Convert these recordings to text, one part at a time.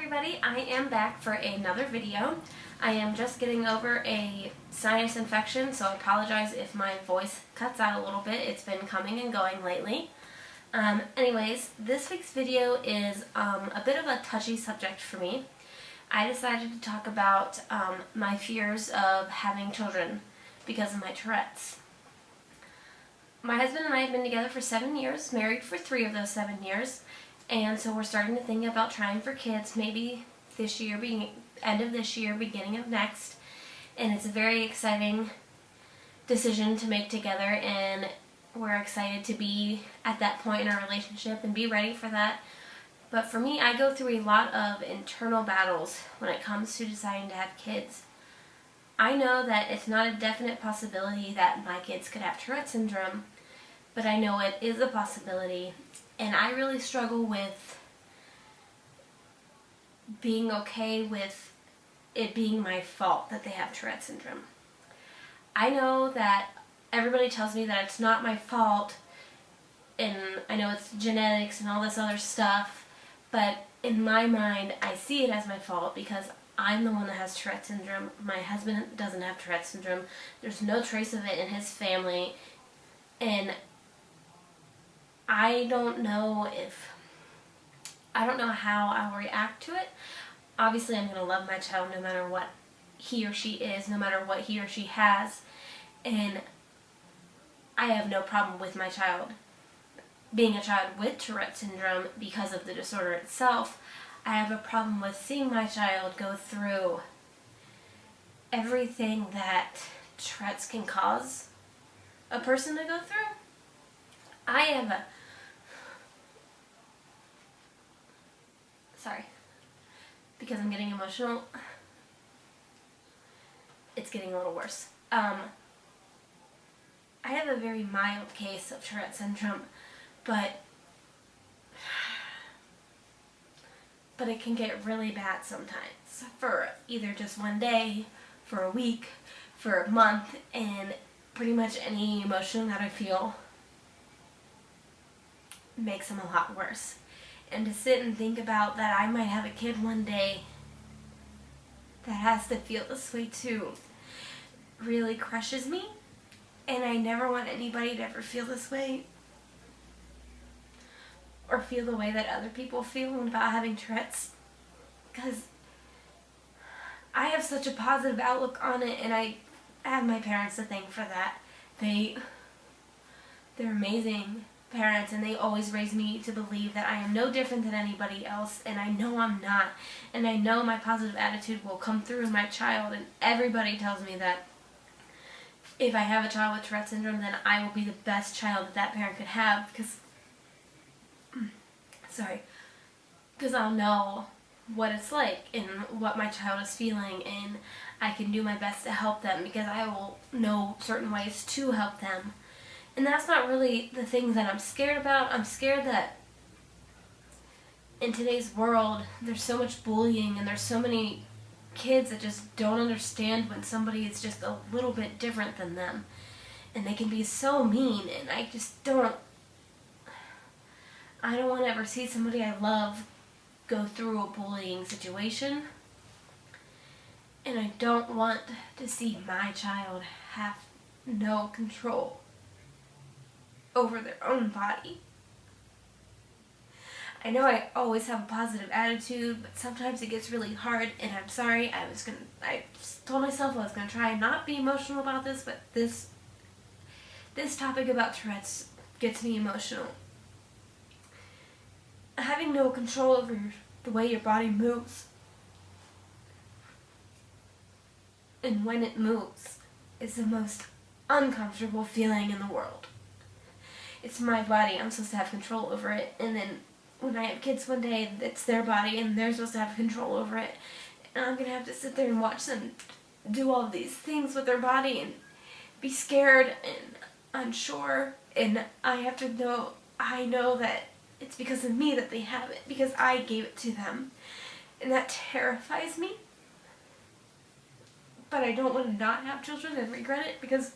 everybody, I am back for another video. I am just getting over a sinus infection, so I apologize if my voice cuts out a little bit. It's been coming and going lately. Anyways, this week's video is a bit of a touchy subject for me. I decided to talk about my fears of having children because of my Tourette's. My husband and I have been together for 7 years, married for 3 of those 7 years, and so we're starting to think about trying for kids maybe this year, end of this year, beginning of next. And it's a very exciting decision to make together, and we're excited to be at that point in our relationship and be ready for that. But for me, I go through a lot of internal battles when it comes to deciding to have kids. I know that it's not a definite possibility that my kids could have Tourette Syndrome, but I know it is a possibility, and I really struggle with being okay with it being my fault that they have Tourette Syndrome. I know that everybody tells me that it's not my fault, and I know it's genetics and all this other stuff, but in my mind, I see it as my fault because I'm the one that has Tourette Syndrome. My husband doesn't have Tourette Syndrome. There's no trace of it in his family, and I don't know how I'll react to it. Obviously, I'm going to love my child no matter what he or she is, no matter what he or she has, and I have no problem with my child being a child with Tourette Syndrome because of the disorder itself. I have a problem with seeing my child go through everything that Tourette's can cause a person to go through. Sorry, because I'm getting emotional, it's getting a little worse. I have a very mild case of Tourette Syndrome, but it can get really bad sometimes, for either just one day, for a week, for a month, and pretty much any emotion that I feel makes them a lot worse. And to sit and think about that I might have a kid one day that has to feel this way too really crushes me, and I never want anybody to ever feel this way or feel the way that other people feel about having Tourette's, because I have such a positive outlook on it, and I have my parents to thank for that. They're amazing parents, and they always raise me to believe that I am no different than anybody else, and I know I'm not, and I know my positive attitude will come through in my child, and everybody tells me that if I have a child with Tourette Syndrome, then I will be the best child that parent could have, because I'll know what it's like and what my child is feeling, and I can do my best to help them because I will know certain ways to help them. And that's not really the thing that I'm scared about. I'm scared that in today's world there's so much bullying, and there's so many kids that just don't understand when somebody is just a little bit different than them, and they can be so mean, and I don't want to ever see somebody I love go through a bullying situation, and I don't want to see my child have no control over their own body. I know I always have a positive attitude, but sometimes it gets really hard, and I'm sorry. I told myself I was going to try and not be emotional about this, but this topic about Tourette's gets me emotional. Having no control over the way your body moves and when it moves is the most uncomfortable feeling in the world. It's my body. I'm supposed to have control over it, and then when I have kids one day, it's their body and they're supposed to have control over it, and I'm going to have to sit there and watch them do all of these things with their body and be scared and unsure, and I know that it's because of me that they have it, because I gave it to them, and that terrifies me. But I don't want to not have children and regret it, because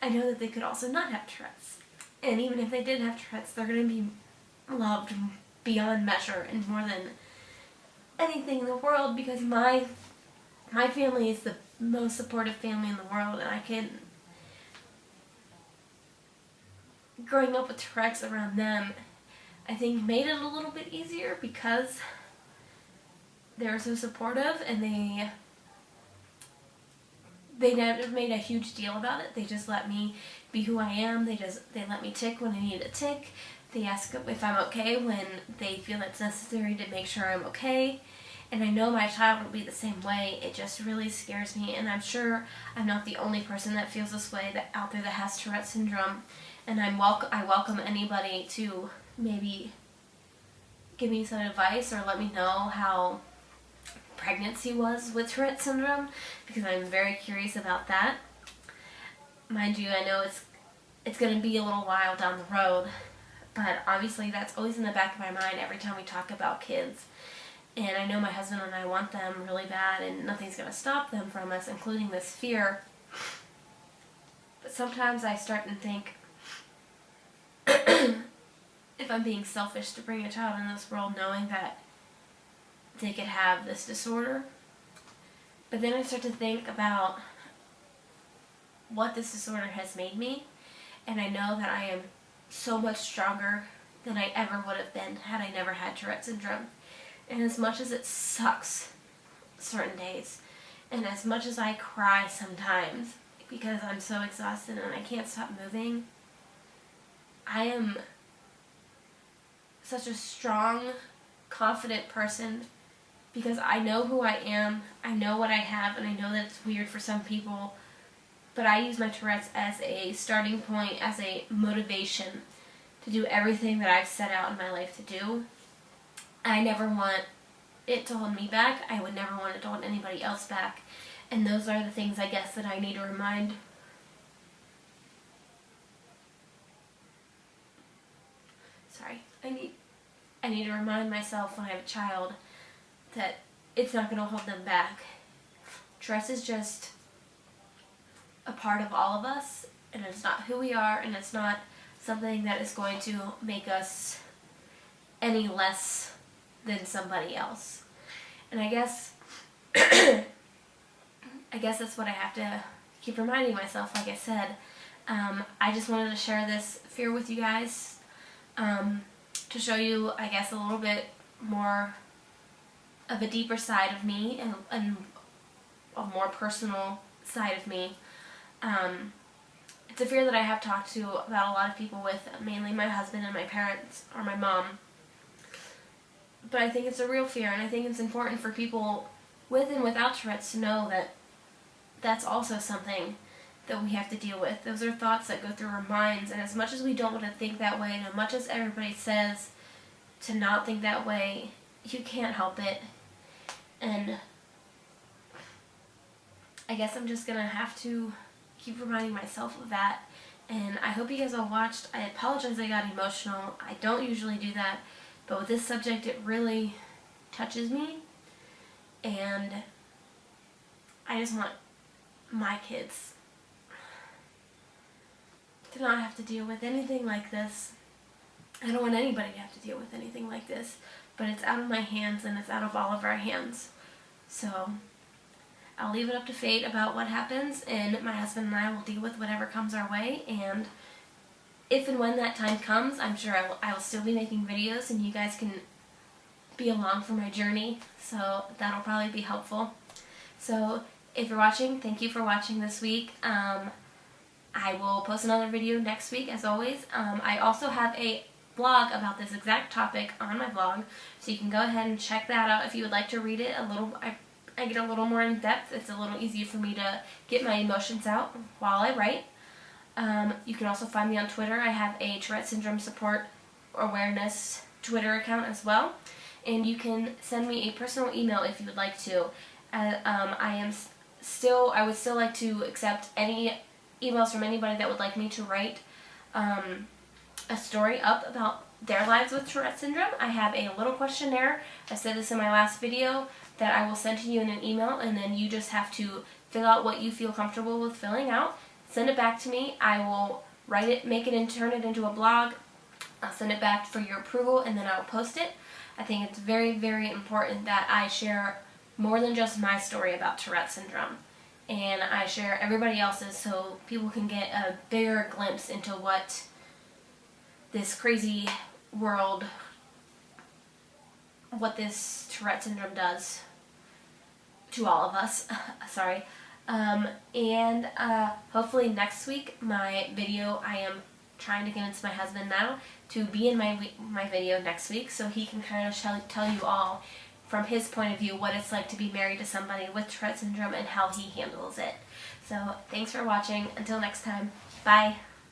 I know that they could also not have Tourette's. And even if they did have Tourette's, they're going to be loved beyond measure and more than anything in the world, because my family is the most supportive family in the world, and I can, growing up with Tourette's around them, I think made it a little bit easier because they were so supportive, and they never made a huge deal about it. They just let me be who I am. They let me tick when I need to tick. They ask if I'm okay when they feel it's necessary to make sure I'm okay. And I know my child will be the same way. It just really scares me, and I'm sure I'm not the only person that feels this way out there that has Tourette syndrome. And I welcome anybody to maybe give me some advice or let me know how pregnancy was with Tourette syndrome, because I'm very curious about that. Mind you, I know it's going to be a little while down the road, but obviously that's always in the back of my mind every time we talk about kids. And I know my husband and I want them really bad, and nothing's going to stop them from us, including this fear. But sometimes I start and think, if I'm being selfish to bring a child in this world knowing that they could have this disorder. But then I start to think about what this disorder has made me, and I know that I am so much stronger than I ever would have been had I never had Tourette syndrome. And as much as it sucks certain days, and as much as I cry sometimes because I'm so exhausted and I can't stop moving, I am such a strong, confident person because I know who I am, I know what I have, and I know that it's weird for some people, but I use my Tourette's as a starting point, as a motivation to do everything that I've set out in my life to do. I never want it to hold me back. I would never want it to hold anybody else back. And those are the things, I guess, that I need to remind. I need to remind myself when I have a child that it's not going to hold them back. Tourette's is just a part of all of us, and it's not who we are, and it's not something that is going to make us any less than somebody else. And I guess that's what I have to keep reminding myself, like I said. I just wanted to share this fear with you guys, to show you, I guess, a little bit more of a deeper side of me and a more personal side of me. It's a fear that I have talked to about a lot of people with, mainly my husband and my parents, or my mom. But I think it's a real fear, and I think it's important for people with and without Tourette's to know that that's also something that we have to deal with. Those are thoughts that go through our minds, and as much as we don't want to think that way, and as much as everybody says to not think that way, you can't help it. And I guess I'm just going to have to keep reminding myself of that. And I hope you guys all watched. I apologize I got emotional. I don't usually do that, but with this subject it really touches me, and I just want my kids to not have to deal with anything like this. I don't want anybody to have to deal with anything like this, but it's out of my hands, and it's out of all of our hands. So I'll leave it up to fate about what happens, and my husband and I will deal with whatever comes our way. And if and when that time comes, I'm sure I will still be making videos, and you guys can be along for my journey, so that'll probably be helpful. So if you're watching, thank you for watching this week. I will post another video next week, as always. I also have a blog about this exact topic on my blog, so you can go ahead and check that out if you would like to read it a little. I get a little more in depth. It's a little easier for me to get my emotions out while I write. You can also find me on Twitter. I have a Tourette Syndrome Support Awareness Twitter account as well. And you can send me a personal email if you would like to. I would still like to accept any emails from anybody that would like me to write a story up about their lives with Tourette Syndrome. I have a little questionnaire. I said this in my last video, that I will send to you in an email, and then you just have to fill out what you feel comfortable with filling out. Send it back to me. I will write it, make it, and turn it into a blog I'll send it back for your approval, and then I'll post it. I think it's very, very important that I share more than just my story about Tourette syndrome. And I share everybody else's so people can get a bigger glimpse into what this crazy world, what this Tourette syndrome does to all of us. Sorry. And hopefully next week, my video, I am trying to convince my husband now to be in my video next week, so he can kind of tell you all from his point of view what it's like to be married to somebody with Tourette syndrome and how he handles it. So thanks for watching. Until next time, bye.